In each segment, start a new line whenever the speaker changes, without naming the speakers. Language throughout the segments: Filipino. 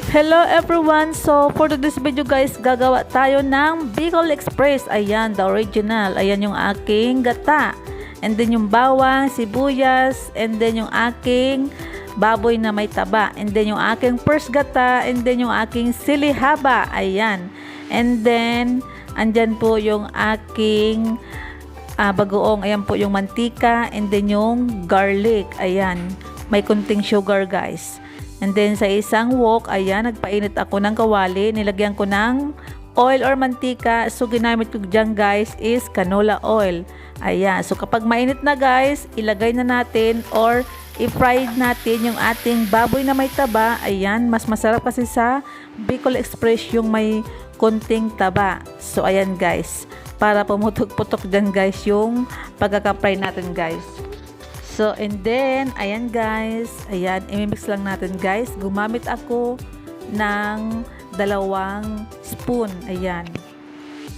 Hello everyone! So for today's video guys, gagawa tayo ng Bicol Express. Ayan, the original. Ayan yung aking gata. And then yung bawang, sibuyas, and then yung aking baboy na may taba. And then yung aking first gata, and then yung aking sili haba. Ayan. And then, andyan po yung aking bagoong. Ayan po yung mantika, and then yung garlic. Ayan. May kunting sugar guys. And then sa isang wok, ayan, nagpainit ako ng kawali. Nilagyan ko ng oil or mantika. So ginamit ko dyan guys is canola oil. Ayan, so kapag mainit na guys, ilagay na natin or i-fry natin yung ating baboy na may taba. Ayan, mas masarap kasi sa Bicol Express yung may konting taba. So ayan guys, para pumutok-putok dyan guys yung pagkaka-fry natin guys. So, and then, ayan guys, ayan, imimix lang natin guys. Gumamit ako ng 2 spoon, ayan.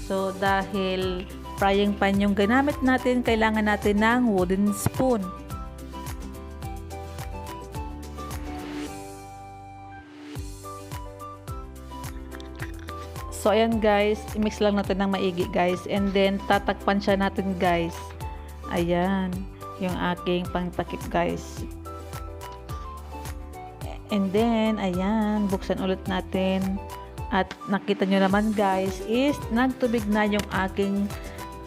So, dahil frying pan yung ginamit natin, kailangan natin ng wooden spoon. So, ayan guys, imix lang natin ng maigi guys. And then, tatakpan siya natin guys. Ayan. Yung aking pangtakip guys. And then, ayan, buksan ulit natin. At nakita nyo naman guys, is nagtubig na yung aking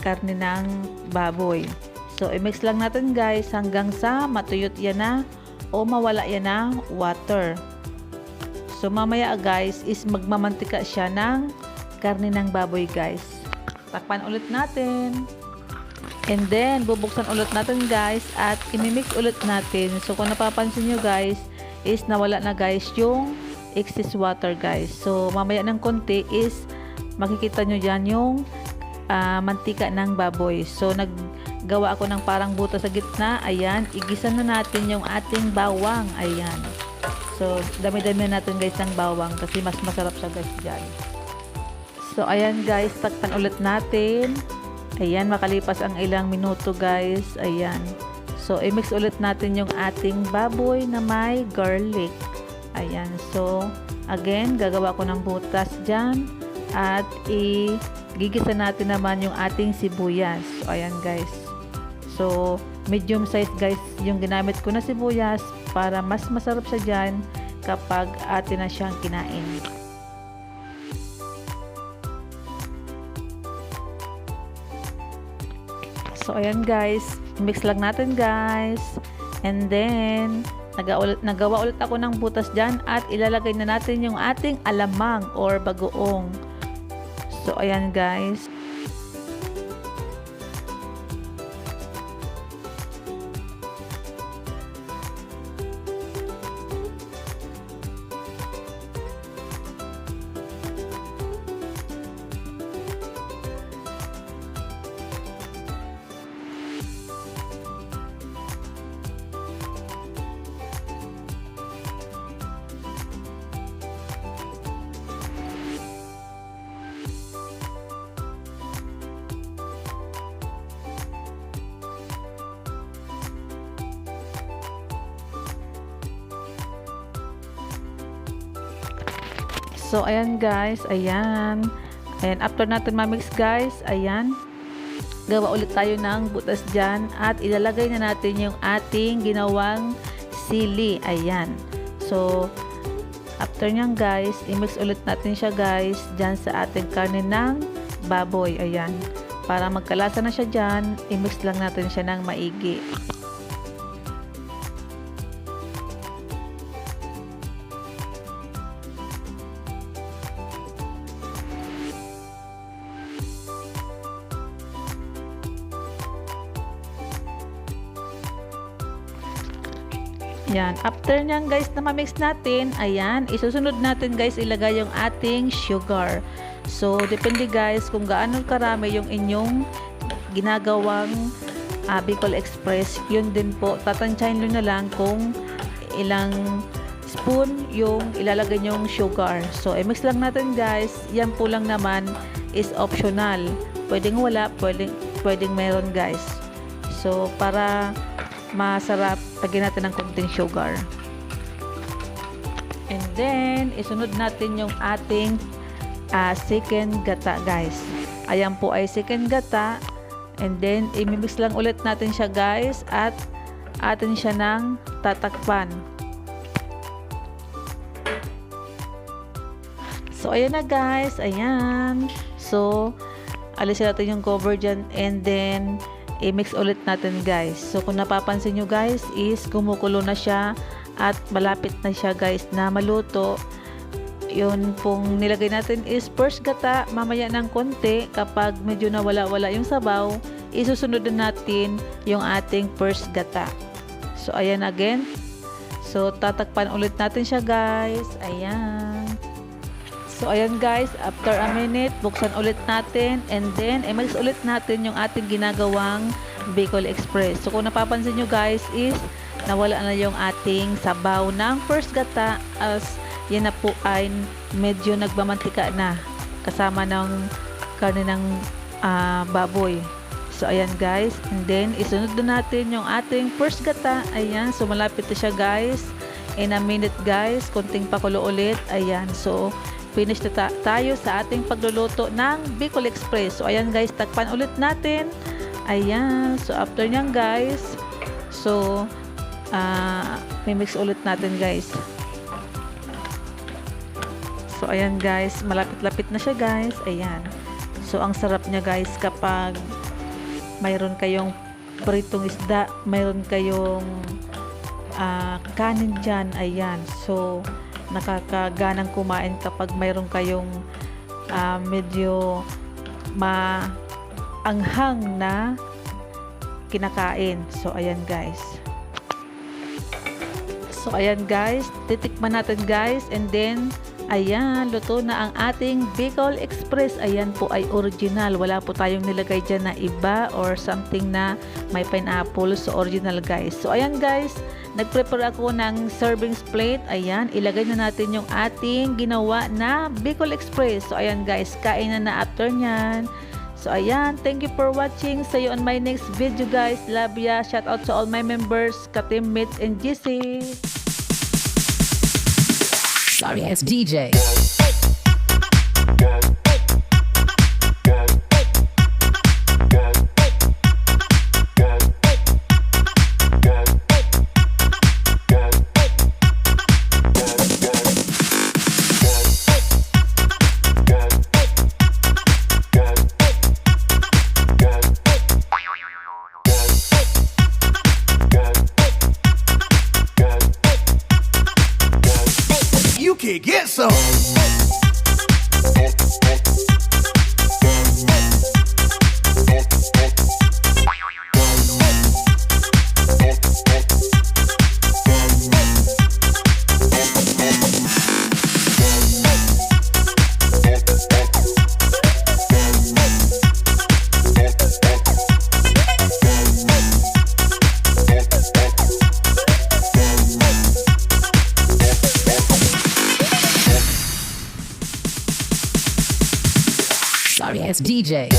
karne ng baboy. So, i-mix lang natin guys hanggang sa matuyot yan na o mawala yan na water. So, mamaya guys, is magmamantika siya ng karne ng baboy guys. Takpan ulit natin. And then, bubuksan ulit natin guys at imimix ulit natin. So, kung napapansin nyo guys, is nawala na guys yung excess water guys. So, mamaya ng konti is makikita nyo dyan yung mantika ng baboy. So, naggawa ako ng parang buta sa gitna. Ayan, igisa na natin yung ating bawang. Ayan. So, dami-dami natin guys ng bawang kasi mas masarap siya guys dyan. So, ayan guys, takpan ulit natin. Ayan, makalipas ang ilang minuto guys. Ayan. So, i-mix ulit natin yung ating baboy na may garlic. Ayan. So, again, gagawa ko ng butas dyan. At gigisa natin naman yung ating sibuyas. So, ayan guys. So, medium size guys yung ginamit ko na sibuyas para mas masarap siya dyan kapag atin na siyang kinain. So, ayan guys, mix lang natin guys. And then, nagawa ulit ako ng butas dyan at ilalagay na natin yung ating alamang or bagoong. So, ayan guys. So, ayan guys, ayan. Ayan, after natin ma-mix guys, ayan. Gawa ulit tayo ng butas dyan at ilalagay na natin yung ating ginawang sili. Ayan. So, after nyan guys, i-mix ulit natin siya guys dyan sa ating karne ng baboy. Ayan. Para magkalasa na siya dyan, i-mix lang natin siya ng maigi. Yan. After nyan guys na ma-mix natin, ayan, isusunod natin guys ilagay yung ating sugar. So, depende guys kung gaano karami yung inyong ginagawang Bicol Express. Yun din po, tatansyahin nyo na lang kung ilang spoon yung ilalagay nyong sugar. So, i-mix lang natin guys. Yan po lang naman is optional. Pwedeng wala, pwedeng meron guys. So, para masarap, lagyan natin ng konting sugar. And then, isunod natin yung ating chicken gata, guys. Ayan po ay chicken gata. And then, imimix lang ulit natin siya, guys. At atin siya ng tatakpan. So, ayan na, guys. Ayan. So, alisin natin yung cover dyan. And then, i-mix ulit natin, guys. So, kung napapansin nyo, guys, is kumukulo na siya. At malapit na siya, guys, na maluto. Yun pong nilagay natin is first gata, mamaya ng konti kapag medyo nawala-wala yung sabaw, isusunod na natin yung ating first gata. So ayan again. So tatakpan ulit natin siya, guys. Ayan. So ayan, guys, after a minute, buksan ulit natin and then i-mix ulit natin yung ating ginagawang Bicol Express. So kung napapansin nyo, guys, is nawala na yung ating sabaw ng first gata as yan na po ay medyo nagmamantika na kasama ng karne ng baboy. So ayan, guys, and then isunod na natin yung ating first gata. Ayan, so malapit na siya, guys. In a minute, guys, konting pakulo ulit. Ayan, so finish na tayo sa ating pagluluto ng Bicol Express. So ayan, guys, takpan ulit natin. Ayan, so after nyan, guys, so mimix ulit natin, guys. So ayan, guys, malapit-lapit na siya, guys. Ayan. So ang sarap niya, guys, kapag mayroon kayong pritong isda, mayroon kayong kanin dyan. Ayan. So nakakaganang kumain kapag mayroon kayong medyo maanghang na kinakain. So ayan, guys. So ayan, guys, titikman natin, guys, and then ayan, luto na ang ating Bicol Express. Ayan po ay original. Wala po tayong nilagay dyan na iba or something na may pineapple. So original, guys. So ayan, guys, nagprepare ako ng serving plate. Ayan, ilagay na natin yung ating ginawa na Bicol Express. So ayan, guys, kain na after nyan. So ayan, thank you for watching. See you on my next video, guys. Love ya. Shout out to all my members, ka-teammates, and GC.
Sorry, it's DJ.
You can get some.
Sorry, it's DJ.